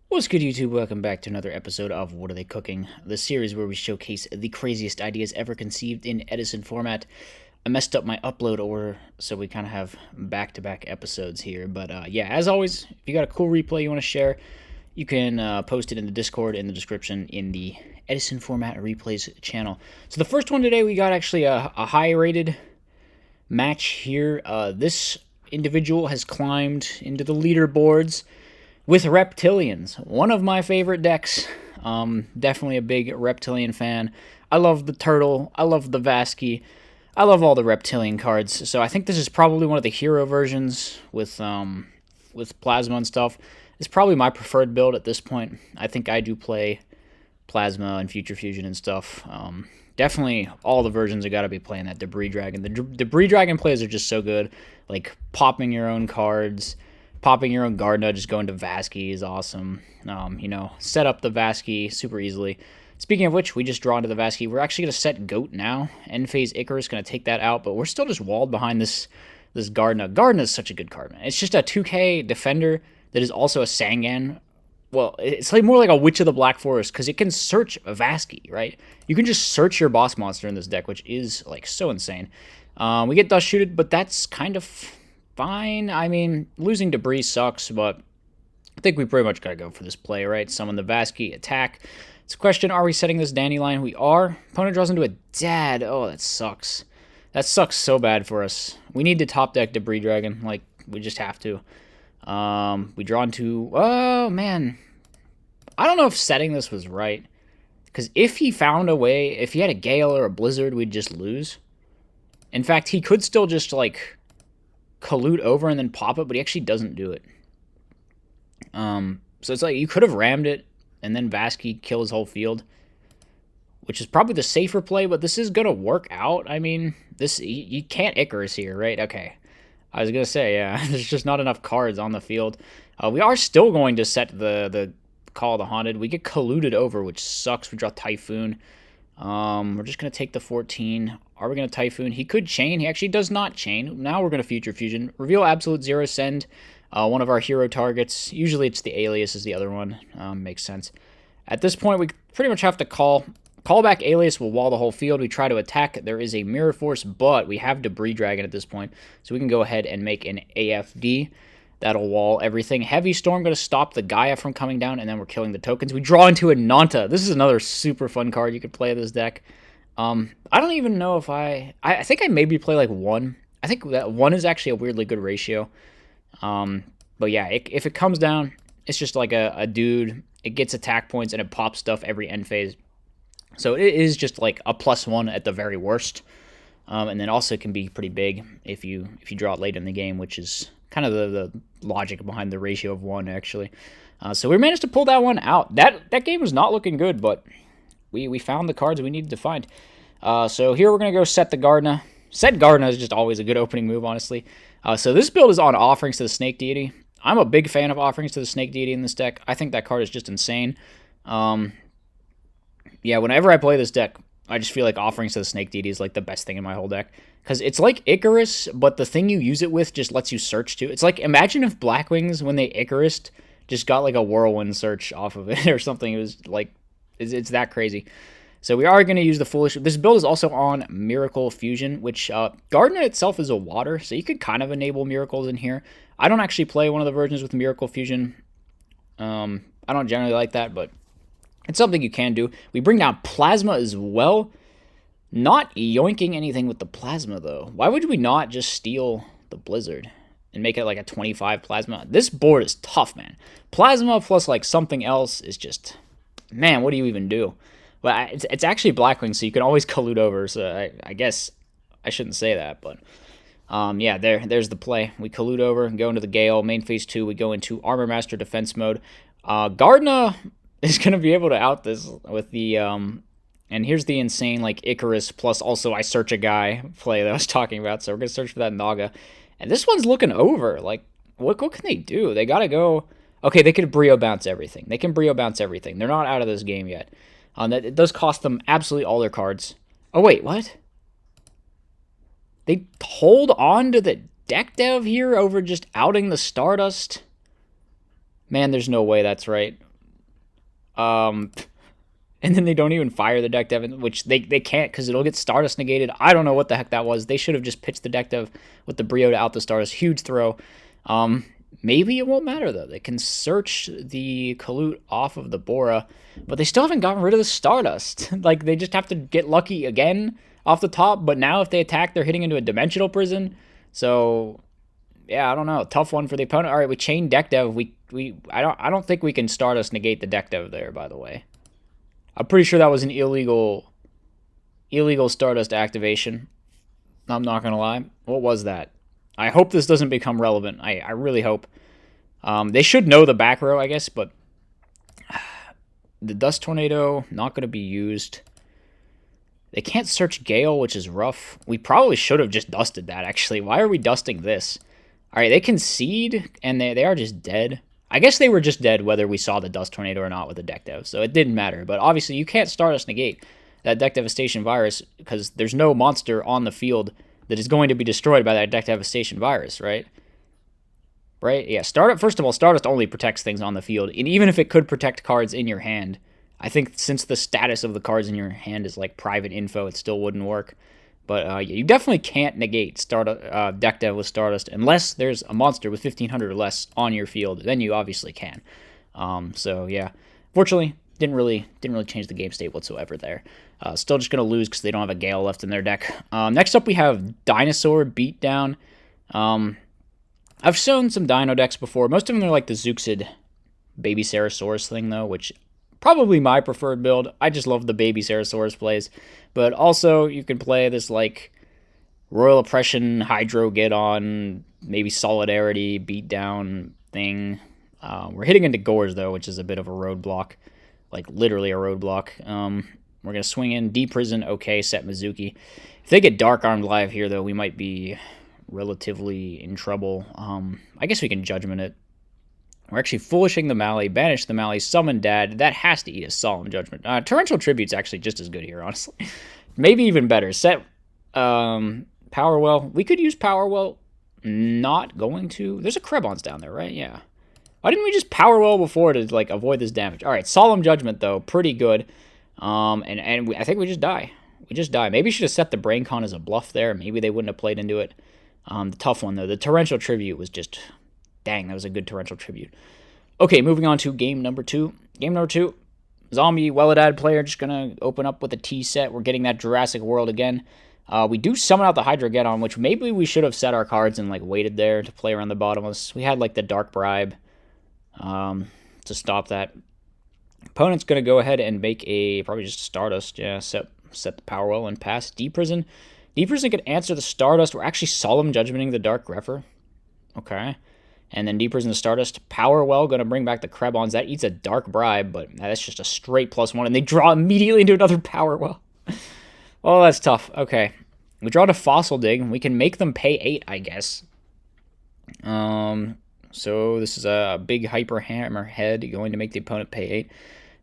What's good, YouTube? Welcome back to another episode of What Are They Cooking? The series where we showcase the craziest ideas ever conceived in Edison format. I messed up my upload order, so we kind of have back-to-back episodes here. But yeah, as always, if you got a cool replay you want to share, you can post it in the Discord in the description in the Edison Format Replays channel. So the first one today, we got actually a high-rated match here. This individual has climbed into the leaderboards with Reptilians, one of my favorite decks. Definitely a big Reptilian fan. I love the Turtle. I love the Vasky. I love all the Reptilian cards. So I think this is probably one of the hero versions with Plasma and stuff. It's probably my preferred build at this point. I think I do play Plasma and Future Fusion and stuff. Definitely all the versions have got to be playing that Debris Dragon. The Debris Dragon plays are just so good. Like popping your own cards, popping your own Gardna, just going to Vasky is awesome. Set up the Vasky super easily. Speaking of which, we just draw into the Vasky. We're actually going to set Goat now. End phase Icarus going to take that out, but we're still just walled behind this Gardna. Gardna is such a good card, man. It's just a 2K defender that is also a Sangan. Well, it's like more like a Witch of the Black Forest because it can search a Vasky, right? You can just search your boss monster in this deck, which is like so insane. We get Dust Shooted, but that's kind of fine. I mean, losing Debris sucks, but I think we pretty much got to go for this play, right? Summon the Vasky, attack. It's a question, are we setting this Dandelion? We are. Opponent draws into a Dad. Oh, that sucks. That sucks so bad for us. We need to top deck Debris Dragon. Like, we just have to. We draw into... Oh, man. I don't know if setting this was right. Because if he found a way, if he had a Gale or a Blizzard, we'd just lose. In fact, he could still just, like, collude over and then pop it, but he actually doesn't do it. So it's like you could have rammed it and then Vasky kill his whole field, which is probably the safer play, but this is going to work out. I mean, you can't Icarus here, right? Okay. I was going to say, yeah, there's just not enough cards on the field. We are still going to set the Call of the Haunted. We get colluded over, which sucks. We draw Typhoon. We're just going to take the 14. Are we going to Typhoon? He could chain. He actually does not chain. Now we're going to Future Fusion. Reveal Absolute Zero, send one of our hero targets. Usually it's the Alias is the other one. Makes sense. At this point, we pretty much have to call back Alias. Will wall the whole field. We try to attack. There is a Mirror Force, but we have Debris Dragon at this point, so we can go ahead and make an AFD. That'll wall everything. Heavy Storm going to stop the Gaia from coming down, and then we're killing the tokens. We draw into a Nanta. This is another super fun card you could play this deck. I don't even know if I think I maybe play like 1. I think that 1 is actually a weirdly good ratio. But yeah, if it comes down, it's just like a dude. It gets attack points, and it pops stuff every end phase. So it is just like a +1 at the very worst. And then also it can be pretty big if you draw it late in the game, which is kind of the logic behind the ratio of 1, actually. So we managed to pull that one out. That game was not looking good, but we found the cards we needed to find. So here we're going to go set the Gardna. Set Gardna is just always a good opening move, honestly. So this build is on Offerings to the Snake Deity. I'm a big fan of Offerings to the Snake Deity in this deck. I think that card is just insane. Yeah, whenever I play this deck, I just feel like Offerings to the Snake Deity is like the best thing in my whole deck. Because it's like Icarus, but the thing you use it with just lets you search too. It's like, imagine if Blackwings, when they Icarused, just got like a Whirlwind search off of it or something. It was like, it's that crazy. So we are going to use the Foolish. This build is also on Miracle Fusion, which Gardna itself is a water, so you could kind of enable miracles in here. I don't actually play one of the versions with Miracle Fusion. I don't generally like that, but it's something you can do. We bring down Plasma as well. Not yoinking anything with the Plasma, though. Why would we not just steal the Blizzard and make it like a 25 Plasma? This board is tough, man. Plasma plus like something else is just... Man, what do you even do? Well, it's actually Blackwing, so you can always collude over, so I guess I shouldn't say that, but... yeah, there's the play. We collude over and go into the Gale. Main phase 2, we go into Armor Master defense mode. Gardna is going to be able to out this with the... And here's the insane, like, Icarus plus also I search a guy play that I was talking about. So we're going to search for that Naga. And this one's looking over. Like, what can they do? They got to go... Okay, they could Brio bounce everything. They can Brio bounce everything. They're not out of this game yet. It does cost them absolutely all their cards. Oh, wait, what? They hold on to the deck dev here over just outing the Stardust? Man, there's no way that's right. And then they don't even fire the deck dev, which they can't because it'll get Stardust negated. I don't know what the heck that was. They should have just pitched the deck dev with the Brio to out the Stardust. Huge throw. Maybe it won't matter, though. They can search the Kalut off of the Bora, but they still haven't gotten rid of the Stardust. Like, they just have to get lucky again off the top, but now if they attack, they're hitting into a Dimensional Prison. So, yeah, I don't know. Tough one for the opponent. All right, we chain deck dev. I don't think we can Stardust negate the deck dev there, by the way. I'm pretty sure that was an illegal Stardust activation. I'm not going to lie. What was that? I hope this doesn't become relevant. I really hope. They should know the back row, I guess, but the Dust Tornado, not going to be used. They can't search Gale, which is rough. We probably should have just dusted that, actually. Why are we dusting this? All right, they concede, and they are just dead. I guess they were just dead whether we saw the Dust Tornado or not with the deck dev, so it didn't matter. But obviously, you can't Stardust negate that Deck Devastation virus because there's no monster on the field that is going to be destroyed by that Deck Devastation virus, right? Right? Yeah, first of all, Stardust only protects things on the field, and even if it could protect cards in your hand, I think since the status of the cards in your hand is like private info, it still wouldn't work. But you definitely can't negate deck dev with Stardust unless there's a monster with 1,500 or less on your field. Then you obviously can. So yeah, fortunately, didn't really change the game state whatsoever there. Still just gonna lose because they don't have a Gale left in their deck. Next up we have Dinosaur Beatdown. I've shown some Dino decks before. Most of them are like the Zeuxid Baby Sarasaurus thing though, which probably my preferred build. I just love the Baby Sarasaurus plays. But also, you can play this, like, Royal Oppression, Hydro Get On, maybe Solidarity, Beatdown thing. We're hitting into Gores, though, which is a bit of a roadblock. Like, literally a roadblock. We're going to swing in, D-Prison, okay, set Mizuki. If they get Dark Armed live here, though, we might be relatively in trouble. I guess we can Judgment it. We're actually Foolishing the Mally, Banish the Mally, Summon Dad. That has to eat a Solemn Judgment. Torrential Tribute's actually just as good here, honestly. Maybe even better. Set Power Well. We could use Power Well. Not going to. There's a Krebons down there, right? Yeah. Why didn't we just Power Well before to like avoid this damage? All right, Solemn Judgment, though. Pretty good. I think we just die. We just die. Maybe we should have set the Brain Con as a bluff there. Maybe they wouldn't have played into it. The tough one, though. The Torrential Tribute was just... Dang, that was a good Torrential Tribute. Okay, moving on to game number 2. Game number 2, Zombie Welodad player just going to open up with a T set. We're getting that Jurassic World again. We do summon out the Hydrogeddon, which maybe we should have set our cards and like waited there to play around the bottomless. We had like the Dark Bribe to stop that. Opponent's going to go ahead and make a, probably just Stardust. Yeah, set the Power Well and pass. D-Prison. D-Prison could answer the Stardust. We're actually Solemn Judgmenting the Dark Grepher. Okay. And then Deeper in the Stardust. Power Well going to bring back the Krebons. That eats a Dark Bribe, but that's just a straight +1. And they draw immediately into another Power Well. Oh, that's tough. Okay. We draw to Fossil Dig. We can make them pay 8, I guess. So this is a big Hyper Hammerhead going to make the opponent pay 8.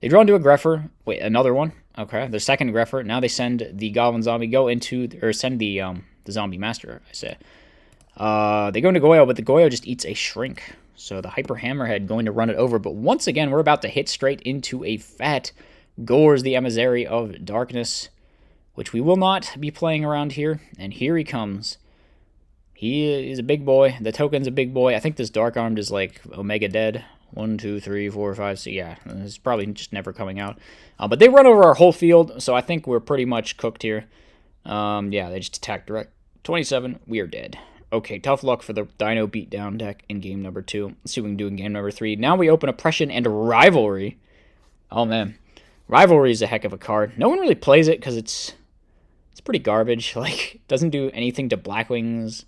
They draw into a Grepher. Wait, another one? Okay, their second Grepher. Now they send the Goblin Zombie, send the Zombie Master, I say. They go into Goyo, but the Goyo just eats a Shrink. So the Hyper Hammerhead going to run it over. But once again, we're about to hit straight into a fat Gores, the Emissary of Darkness, which we will not be playing around here. And here he comes. He is a big boy. The token's a big boy. I think this Dark Armed is like Omega Dead. 1, 2, 3, 4, 5, 6. Yeah, it's probably just never coming out. But they run over our whole field, so I think we're pretty much cooked here. Yeah, they just attack direct. 27, we are dead. Okay, tough luck for the Dino Beatdown deck in game number 2. Let's see what we can do in game number 3. Now we open Oppression and Rivalry. Oh, man. Rivalry is a heck of a card. No one really plays it because it's pretty garbage. Like, it doesn't do anything to Blackwings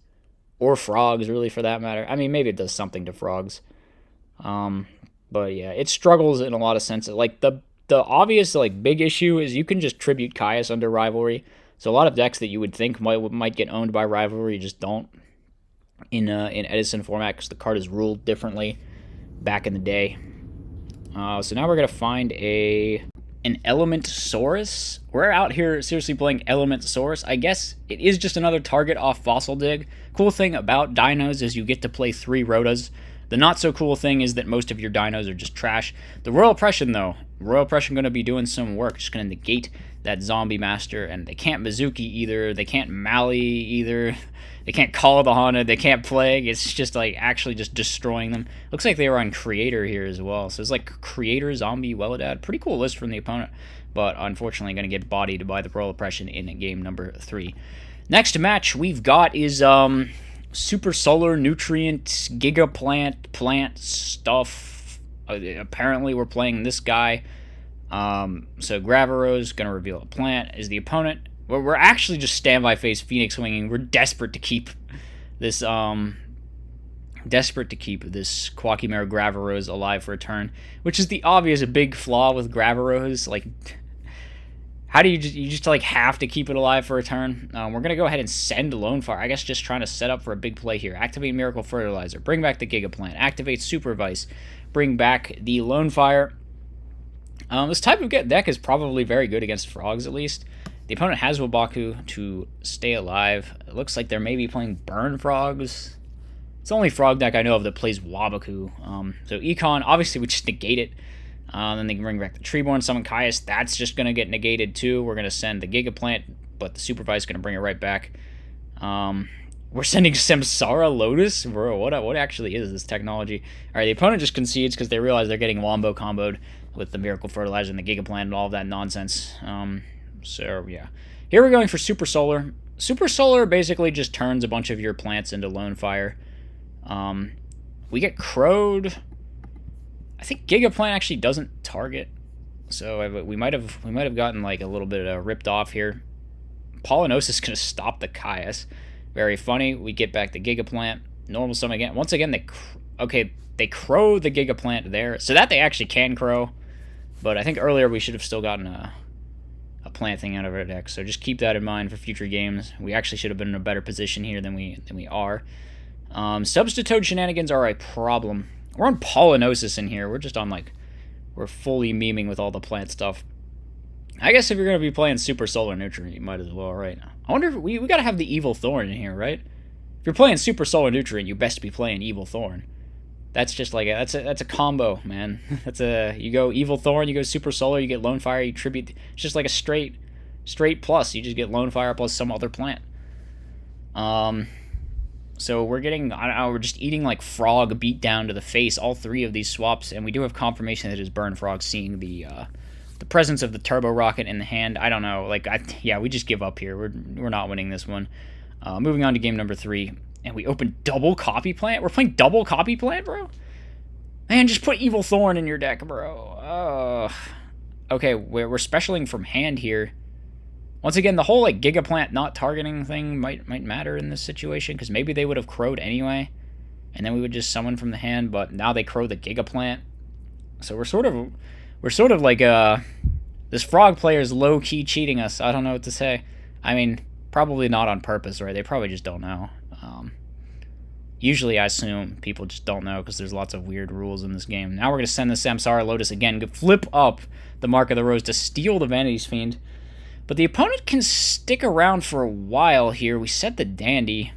or Frogs, really, for that matter. I mean, maybe it does something to Frogs. But yeah, it struggles in a lot of senses. Like, the obvious, like, big issue is you can just Tribute Caius under Rivalry. So a lot of decks that you would think might get owned by Rivalry just don't in Edison format because the card is ruled differently back in the day. So now we're going to find an Elementosaurus. We're out here seriously playing Elementosaurus. I guess it is just another target off Fossil Dig. Cool thing about Dinos is you get to play 3 Rotas. The not so cool thing is that most of your dinos are just trash. The Royal Oppression, though, Royal Oppression going to be doing some work. Just going to negate that Zombie Master, and they can't Bazooki either. They can't Mally either. They can't Call of the Haunted. They can't Plague. It's just like actually just destroying them. Looks like they were on Creator here as well. So it's like Creator, Zombie, Welladad. Pretty cool list from the opponent, but unfortunately going to get bodied by the Royal Oppression in game number 3. Next match we've got is Super Solar Nutrient Giga Plant stuff. Apparently we're playing this guy. So Gravero's gonna reveal a plant is the opponent. We're actually just standby phase Phoenix Winging. We're desperate to keep this Quackimero Graveros alive for a turn, which is the obvious big flaw with Graveros. Like, how do you just like have to keep it alive for a turn? We're gonna go ahead and send Lone Fire. I guess just trying to set up for a big play here. Activate Miracle Fertilizer. Bring back the Giga Plant. Activate Super Vice. Bring back the Lone Fire. This type of deck is probably very good against frogs, at least. The opponent has Wabaku to stay alive. It looks like they're maybe playing Burn Frogs. It's the only frog deck I know of that plays Wabaku. So Econ, obviously we just negate it. Then they can bring back the Treeborn, summon Caius. That's just going to get negated too. We're going to send the Giga Plant, but the Supervise is going to bring it right back. We're sending Samsara Lotus? Bro, what actually is this technology? Alright, the opponent just concedes because they realize they're getting Wombo comboed with the Miracle Fertilizer and the Giga Plant and all of that nonsense. So, yeah. Here we're going for Super Solar. Super Solar basically just turns a bunch of your plants into Lone Fire. We get Crowed. I think Giga Plant actually doesn't target, so we might have gotten like a little bit ripped off here. Polynosis is gonna stop the Caius. Very funny. We get back the Giga Plant. Normal summon again. Once again, they crow the Giga Plant there, so that they actually can crow. But I think earlier we should have still gotten a plant thing out of our deck. So just keep that in mind for future games. We actually should have been in a better position here than we are. Substitute shenanigans are a problem. We're on Polynosis in here. We're just on, like, we're fully memeing with all the plant stuff. I guess if you're going to be playing Super Solar Nutrient, you might as well, right? I wonder if we got to have the Evil Thorn in here, right? If you're playing Super Solar Nutrient, you best be playing Evil Thorn. That's just like that's a combo, man. You go Evil Thorn, you go Super Solar, you get Lone Fire, you tribute. It's just like a straight plus. You just get Lone Fire plus some other plant. So we're getting, I don't know, we're just eating like Frog Beatdown to the face, all 3 of these swaps, and we do have confirmation that it is Burn Frog, seeing the presence of the Turbo Rocket in the hand. I don't know, like, yeah, we just give up here. We're not winning this one. Moving on to game number 3, and we open double Copy Plant? We're playing double Copy Plant, bro? Man, just put Evil Thorn in your deck, bro. Okay, we're specialing from hand here. Once again, the whole like Giga Plant not targeting thing might matter in this situation, because maybe they would have crowed anyway, and then we would just summon from the hand. But now they crow the Giga Plant, so we're sort of like this frog player is low key cheating us. I don't know what to say. I mean, probably not on purpose, right? They probably just don't know. Usually, I assume people just don't know because there's lots of weird rules in this game. Now we're gonna send the Samsara Lotus again, flip up the Mark of the Rose to steal the Vanity's Fiend. But the opponent can stick around for a while here. We set the Dandy.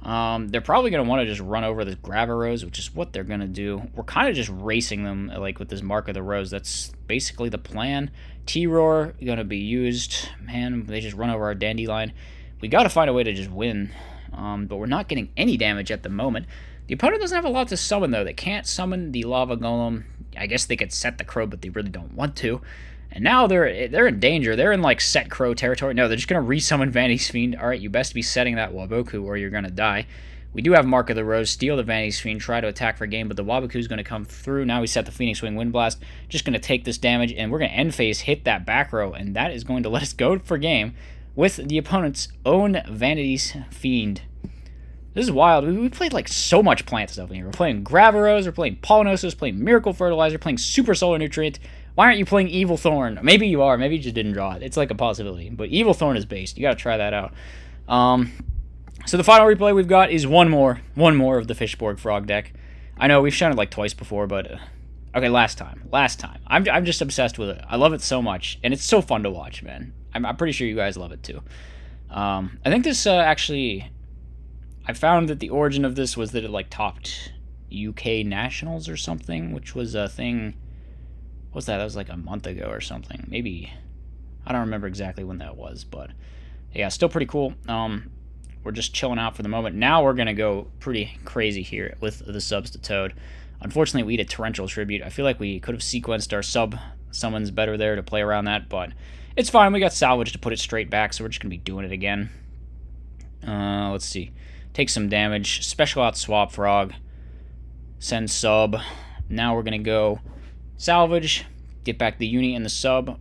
They're probably going to want to just run over the Graveros, which is what they're going to do. We're kind of just racing them, like, with this Mark of the Rose. That's basically the plan. T-Roar going to be used. Man, they just run over our Dandelion. We got to find a way to just win. But we're not getting any damage at the moment. The opponent doesn't have a lot to summon, though. They can't summon the Lava Golem. I guess they could set the Crow, but they really don't want to. And now they're in danger. They're in, like, set Crow territory. No, they're just going to resummon Vanity's Fiend. Alright, you best be setting that Waboku or you're going to die. We do have Mark of the Rose. Steal the Vanity's Fiend. Try to attack for game, but the Waboku's going to come through. Now we set the Phoenix Wing Wind Blast. Just going to take this damage, and we're going to end phase, hit that back row, and that is going to let us go for game with the opponent's own Vanity's Fiend. This is wild. We played, like, so much plant stuff in here. We're playing Graveros, we're playing Polynosis, playing Miracle Fertilizer, playing Super Solar Nutrient. Why aren't you playing Evil Thorn? Maybe you are. Maybe you just didn't draw it. It's like a possibility. But Evil Thorn is based. You got to try that out. So the final replay we've got is one more of the Fishborg Frog deck. I know we've shown it like twice before, but okay, last time. I'm just obsessed with it. I love it so much, and it's so fun to watch, man. I'm pretty sure you guys love it too. I think this actually, I found that the origin of this was that it like topped UK Nationals or something, which was a thing. What's that? That was like a month ago or something. Maybe. I don't remember exactly when that was, but yeah, still pretty cool. We're just chilling out for the moment. Now we're going to go pretty crazy here with the subs to Toad. Unfortunately, we need a Torrential Tribute. I feel like we could have sequenced our sub summons better there to play around that, but it's fine. We got Salvage to put it straight back, so we're just going to be doing it again. Let's see. Take some damage. Special out Swap Frog. Send sub. Now we're going to go Salvage. Get back the Uni and the sub.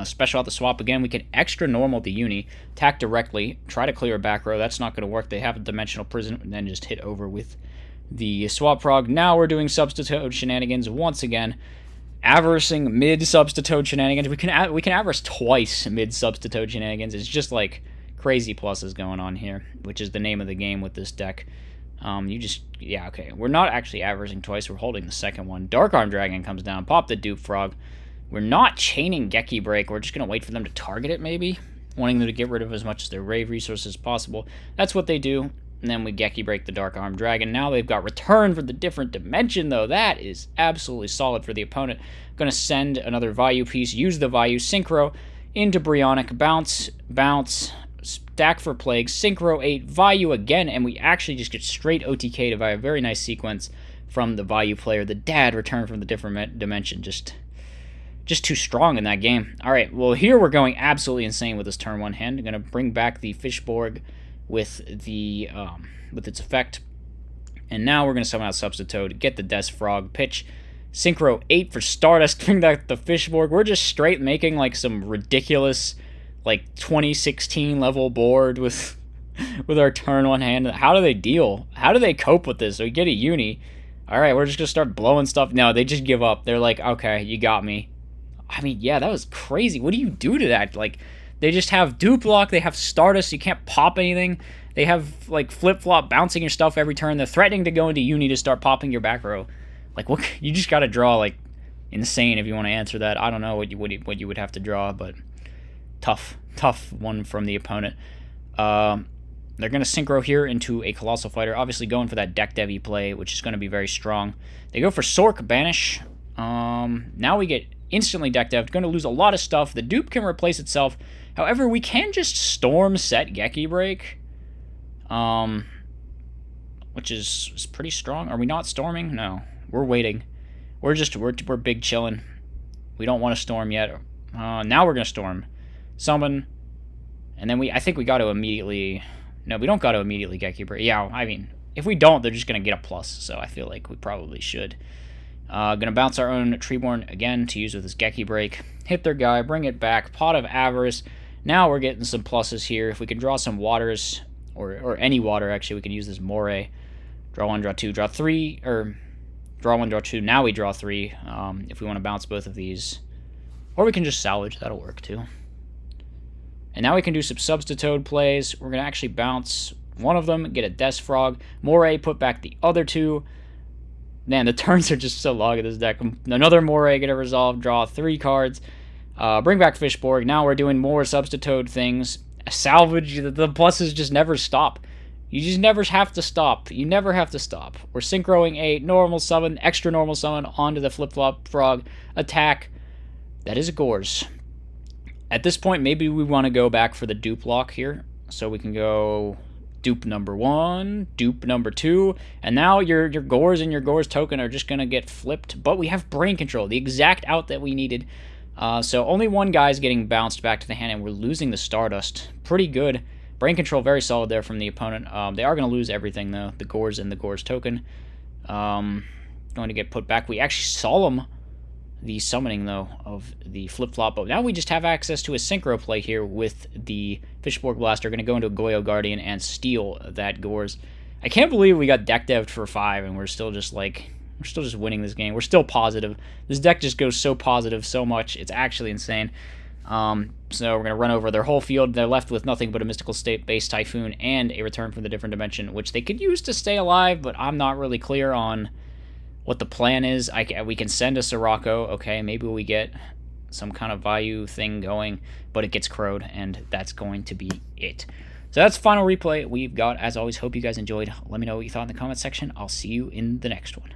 Special out the swap again. We can extra normal the Uni, attack directly, try to clear a back row. That's not going to work. They have a Dimensional Prison, and then just hit over with the Swap Frog. Now we're doing subs to Toad shenanigans once again. Aversing mid subs to Toad shenanigans. We can avarice twice mid subs to Toad shenanigans. It's just like crazy pluses going on here, which is the name of the game with this deck. Yeah, okay. We're not actually aversing twice. We're holding the second one. Dark Arm Dragon comes down. Pop the Dupe Frog. We're not chaining Geki Break. We're just going to wait for them to target it, maybe. Wanting them to get rid of as much of their Rave resources as possible. That's what they do. And then we Geki Break the Dark Arm Dragon. Now they've got Return for the Different Dimension, though. That is absolutely solid for the opponent. Going to send another Vayu piece. Use the Vayu. Synchro into Bryonic. Bounce. Stack for Plague. Synchro 8. Vayu again. And we actually just get straight OTK'd by a very nice sequence from the Vayu player. The dad Return from the Different Dimension. Just too strong in that game. All right, well, here we're going absolutely insane with this turn 1 hand. I'm going to bring back the Fishborg with its effect. And now we're going to summon out Substitute, get the Death Frog, pitch Synchro 8 for Stardust, bring back the Fishborg. We're just straight making like some ridiculous like 2016 level board with our turn 1 hand. How do they deal? How do they cope with this? So we get a Uni. All right, we're just going to start blowing stuff. No, they just give up. They're like, okay, you got me. I mean, yeah, that was crazy. What do you do to that? Like, they just have Dupe Lock, they have Stardust, you can't pop anything. They have, like, Flip-Flop bouncing your stuff every turn. They're threatening to go into Uni to start popping your back row. Like, what? You just gotta draw, like, insane if you want to answer that. I don't know what you would have to draw, but tough one from the opponent. They're going to Synchro here into a Colossal Fighter, obviously going for that Deck Devi play, which is going to be very strong. They go for Sork, Banish. Now we get instantly deck deved. Going to lose a lot of stuff. The dupe can replace itself. However, we can just storm set Geki Break, which is pretty strong. Are we not storming? No, we're waiting. We're big chilling. We don't want to storm yet. Now we're gonna storm, summon, and then I think we got to immediately. No, we don't got to immediately Geki Break. Yeah, I mean, if we don't, they're just gonna get a plus. So I feel like we probably should. Gonna bounce our own Treeborn again to use with this Geki Break. Hit their guy, bring it back. Pot of Avarice. Now we're getting some pluses here. If we can draw some waters, or any water, actually, we can use this Moray. Draw 1, draw 2, draw 3, or draw 1, draw 2. Now we draw 3 if we want to bounce both of these. Or we can just salvage. That'll work too. And now we can do some Substitute plays. We're going to actually bounce one of them, get a Death Frog. Moray, put back the other 2. Man, the turns are just so long in this deck. Another Moray, get a resolve, draw 3 cards. Bring back Fishborg. Now we're doing more Substitute things. Salvage, the pluses just never stop. You just never have to stop. You never have to stop. We're synchroing a normal summon, extra normal summon onto the Flip-Flop Frog. Attack. That is a Gores. At this point, maybe we want to go back for the dupe lock here. So we can go dupe number 1, dupe number 2, and now your Gores and your Gores token are just going to get flipped. But we have Brain Control, the exact out that we needed. So only one guy's getting bounced back to the hand, and we're losing the Stardust. Pretty good. Brain Control, very solid there from the opponent. They are going to lose everything, though. The Gores and the Gores token. Going to get put back. We actually solemn the summoning, though, of the flip-flop. But now we just have access to a Synchro play here with the Fishborg Blaster. Going to go into a Goyo Guardian and steal that Gores. I can't believe we got deck devved for 5, and we're still just, like... We're still just winning this game. We're still positive. This deck just goes so positive so much. It's actually insane. So we're going to run over their whole field. They're left with nothing but a Mystical State-based Typhoon and a Return from the Different Dimension, which they could use to stay alive, but I'm not really clear on what the plan is. We can send a Sirocco. Okay, maybe we get some kind of Vayu thing going, but it gets crowed, and that's going to be it. So that's the final replay we've got. As always, hope you guys enjoyed. Let me know what you thought in the comment section. I'll see you in the next one.